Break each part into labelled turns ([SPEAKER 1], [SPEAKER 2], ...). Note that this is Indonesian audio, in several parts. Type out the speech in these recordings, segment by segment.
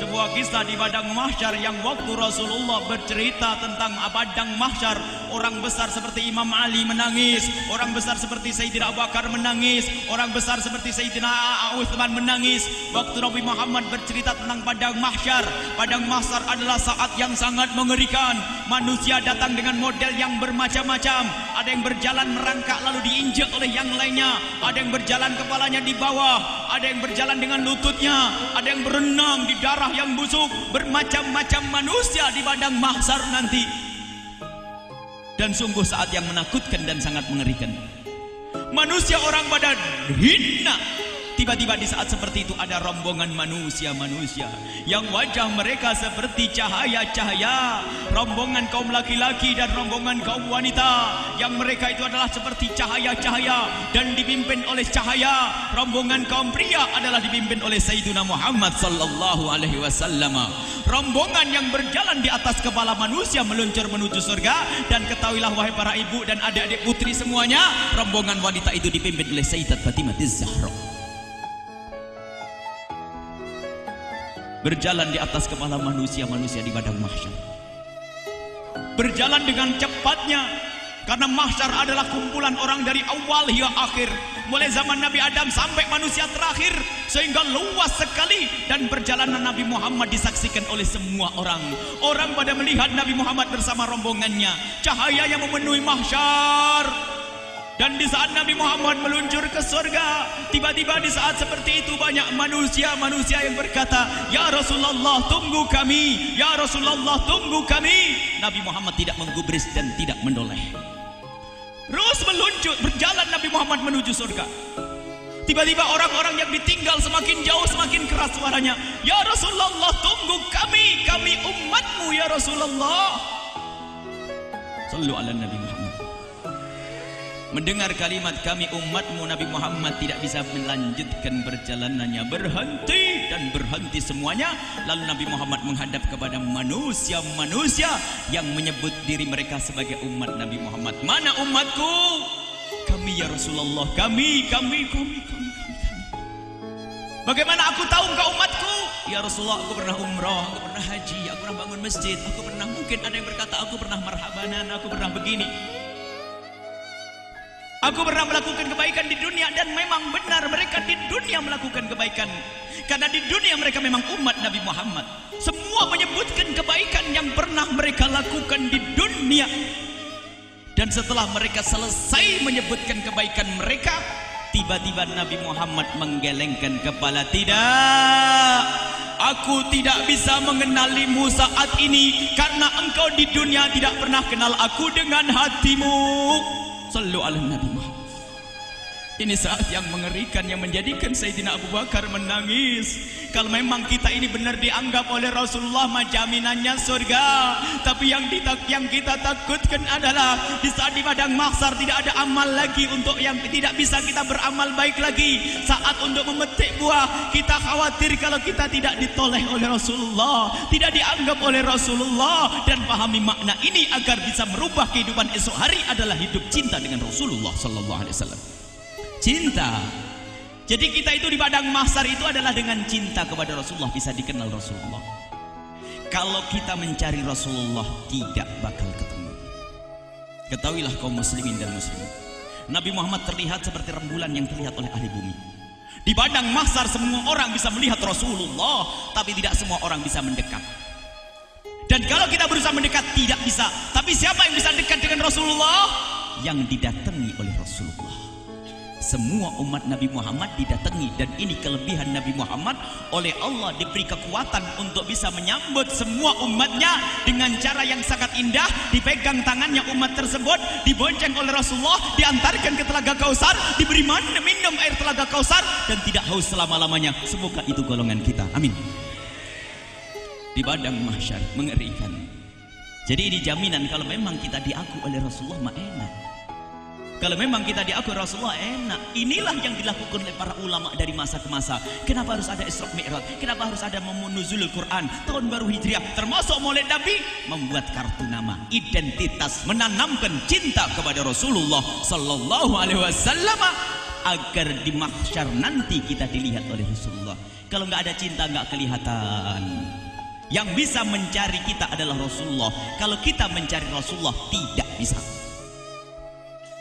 [SPEAKER 1] sebuah kisah di padang mahsyar yang waktu Rasulullah bercerita tentang padang mahsyar, orang besar seperti Imam Ali menangis, orang besar seperti Sayyidina Abu Bakar menangis, orang besar seperti Sayyidina Utsman menangis. Waktu Nabi Muhammad bercerita tentang padang mahsyar adalah saat yang sangat mengerikan. Manusia datang dengan model yang bermacam-macam. Ada yang berjalan merangkak lalu diinjak oleh yang lainnya, ada yang berjalan kepalanya di bawah, ada yang berjalan dengan lututnya, ada yang berenang di darah yang busuk. Bermacam-macam manusia di padang mahsyar nanti. Dan sungguh saat yang menakutkan dan sangat mengerikan. Manusia orang pada hina. Tiba-tiba di saat seperti itu ada rombongan manusia-manusia yang wajah mereka seperti cahaya-cahaya, rombongan kaum laki-laki dan rombongan kaum wanita yang mereka itu adalah seperti cahaya-cahaya dan dipimpin oleh cahaya. Rombongan kaum pria adalah dipimpin oleh Sayyidina Muhammad sallallahu alaihi wasallam. Rombongan yang berjalan di atas kepala manusia meluncur menuju surga. Dan ketahuilah wahai para ibu dan adik-adik putri semuanya, rombongan wanita itu dipimpin oleh Sayyidat Fatimah Az-Zahra. Berjalan di atas kepala manusia-manusia di padang mahsyar. Berjalan dengan cepatnya, karena mahsyar adalah kumpulan orang dari awal hingga akhir, mulai zaman Nabi Adam sampai manusia terakhir, sehingga luas sekali. Dan perjalanan Nabi Muhammad disaksikan oleh semua orang. Orang pada melihat Nabi Muhammad bersama rombongannya, cahaya yang memenuhi mahsyar. Dan di saat Nabi Muhammad meluncur ke surga, tiba-tiba di saat seperti itu banyak manusia-manusia yang berkata, "Ya Rasulullah, tunggu kami. Ya Rasulullah, tunggu kami." Nabi Muhammad tidak menggubris dan tidak menoleh. Terus meluncur, berjalan Nabi Muhammad menuju surga. Tiba-tiba orang-orang yang ditinggal semakin jauh, semakin keras suaranya, "Ya Rasulullah, tunggu kami. Kami umatmu ya Rasulullah." Sallu ala Nabi Muhammad. Mendengar kalimat kami umatmu, Nabi Muhammad tidak bisa melanjutkan perjalanannya, berhenti dan berhenti semuanya. Lalu Nabi Muhammad menghadap kepada manusia-manusia yang menyebut diri mereka sebagai umat Nabi Muhammad. "Mana umatku?" "Kami ya Rasulullah, kami. "Bagaimana aku tahu engkau umatku?" "Ya Rasulullah, aku pernah umrah, aku pernah haji, aku pernah bangun masjid, aku pernah," mungkin ada yang berkata, "aku pernah marhabanan, aku pernah begini. Aku pernah melakukan kebaikan di dunia." Dan memang benar mereka di dunia melakukan kebaikan, karena di dunia mereka memang umat Nabi Muhammad. Semua menyebutkan kebaikan yang pernah mereka lakukan di dunia. Dan setelah mereka selesai menyebutkan kebaikan mereka, tiba-tiba Nabi Muhammad menggelengkan kepala. "Tidak, aku tidak bisa mengenalimu saat ini, karena engkau di dunia tidak pernah kenal aku dengan hatimu." Sallu ala Nabi Muhammad. Ini saat yang mengerikan yang menjadikan Sayyidina Abu Bakar menangis. Kalau memang kita ini benar dianggap oleh Rasulullah jaminannya surga, tapi yang kita takutkan adalah di saat di padang mahsyar tidak ada amal lagi, untuk yang tidak bisa kita beramal baik lagi. Saat untuk memetik buah, kita khawatir kalau kita tidak ditoleh oleh Rasulullah, tidak dianggap oleh Rasulullah. Dan pahami makna ini agar bisa merubah kehidupan esok hari adalah hidup cinta dengan Rasulullah sallallahu alaihi wasallam. Cinta. Jadi kita itu di padang mahsyar itu adalah dengan cinta kepada Rasulullah, bisa dikenal Rasulullah. Kalau kita mencari Rasulullah tidak bakal ketemu. Ketahuilah kaum muslimin dan muslimat, Nabi Muhammad terlihat seperti rembulan yang terlihat oleh ahli bumi. Di padang mahsyar semua orang bisa melihat Rasulullah, tapi tidak semua orang bisa mendekat. Dan kalau kita berusaha mendekat tidak bisa. Tapi siapa yang bisa dekat dengan Rasulullah? Yang didatangi oleh Rasulullah. Semua umat Nabi Muhammad didatangi, dan ini kelebihan Nabi Muhammad. Oleh Allah diberi kekuatan untuk bisa menyambut semua umatnya dengan cara yang sangat indah. Dipegang tangannya umat tersebut, dibonceng oleh Rasulullah, diantarkan ke Telaga Kausar, diberi minum air Telaga Kausar, dan tidak haus selama-lamanya. Semoga itu golongan kita, amin. Di padang mahsyar mengerikan. Jadi ini jaminan kalau memang kita diaku oleh Rasulullah mah enak. Kalau memang kita diaku Rasulullah enak. Inilah yang dilakukan oleh para ulama dari masa ke masa. Kenapa harus ada Isra Mi'raj? Kenapa harus ada nuzulul Quran, tahun baru Hijriah, termasuk Maulid Nabi? Membuat kartu nama, identitas, menanamkan cinta kepada Rasulullah sallallahu alaihi wasallam. agar di mahsyar nanti kita dilihat oleh Rasulullah. Kalau nggak ada cinta nggak kelihatan. Yang bisa mencari kita adalah Rasulullah. Kalau kita mencari Rasulullah tidak bisa.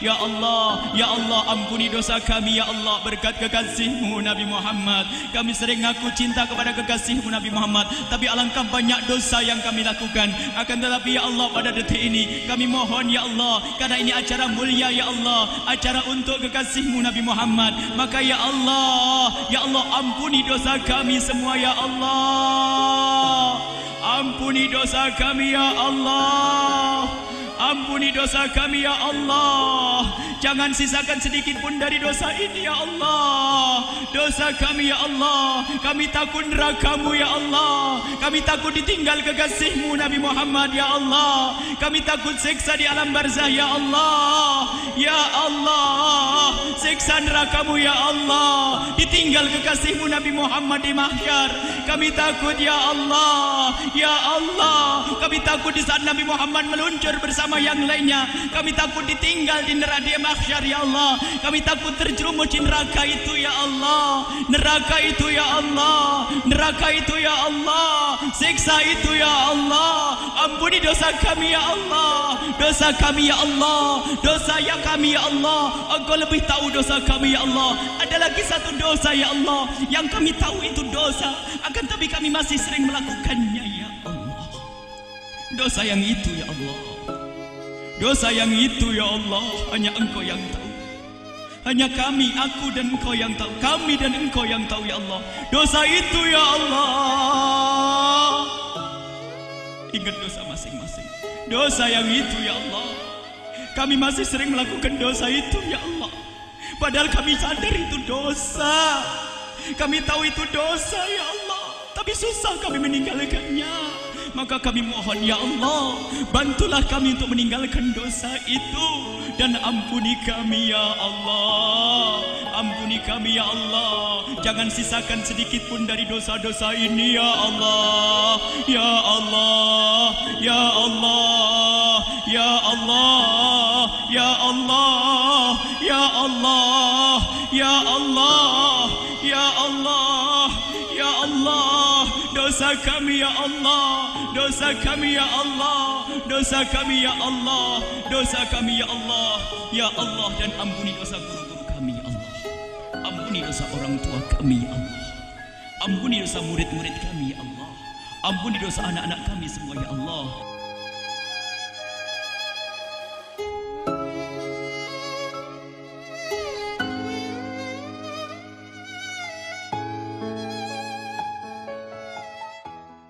[SPEAKER 1] Ya Allah ampuni dosa kami ya Allah, berkat kekasih-Mu Nabi Muhammad. Kami sering ngaku cinta kepada kekasih-Mu Nabi Muhammad, tapi alangkah banyak dosa yang kami lakukan. Akan tetapi ya Allah, pada detik ini kami mohon ya Allah, karena ini acara mulia ya Allah, acara untuk kekasih-Mu Nabi Muhammad, maka ya Allah ampuni dosa kami semua ya Allah. Ampuni dosa kami ya Allah. Ampuni dosa kami ya Allah. Jangan sisakan sedikit pun dari dosa ini ya Allah. Dosa kami ya Allah. Kami takut neraka-Mu ya Allah. Kami takut ditinggal kekasih-Mu Nabi Muhammad ya Allah. Kami takut siksa di alam barzah ya Allah. Ya Allah, siksa neraka-Mu ya Allah. Ditinggal kekasih-Mu Nabi Muhammad di mahsyar. Kami takut ya Allah. Ya Allah, kami takut di saat Nabi Muhammad meluncur bersama yang lainnya. Kami takut ditinggal di neraka di mahsyar ya Allah. Kami takut terjerumus di neraka itu ya Allah. Neraka itu ya Allah. Neraka itu ya Allah. Siksa itu ya Allah. Ampuni dosa kami ya Allah. Dosa kami ya Allah. Dosa yang kami ya Allah. Engkau lebih tahu dosa kami ya Allah. Ada lagi satu dosa ya Allah yang kami tahu itu dosa, akan tapi kami masih sering melakukannya ya Allah. Dosa yang itu ya Allah. Dosa yang itu ya Allah, hanya Engkau yang tahu. Hanya kami, aku dan Engkau yang tahu. Kami dan Engkau yang tahu ya Allah. Dosa itu ya Allah. Ingat dosa masing-masing. Dosa yang itu ya Allah. Kami masih sering melakukan dosa itu ya Allah. Padahal kami sadar itu dosa. Kami tahu itu dosa ya Allah, tapi susah kami meninggalkannya. Maka kami mohon ya Allah, bantulah kami untuk meninggalkan dosa itu, dan ampuni kami ya Allah. Ampuni kami ya Allah. Jangan sisakan sedikit pun dari dosa-dosa ini ya Allah. Ya Allah, ya Allah, ya Allah, ya Allah, ya Allah, ya Allah, ya Allah, ya Allah. Dosa kami ya Allah. Dosa kami ya Allah. Dosa kami ya Allah. Dosa kami ya Allah. Ya Allah, dan ampuni dosa guru-guru kami ya Allah. Ampuni dosa orang tua kami ya Allah. Ampuni dosa murid-murid kami ya Allah. Ampuni dosa anak-anak kami semua ya Allah.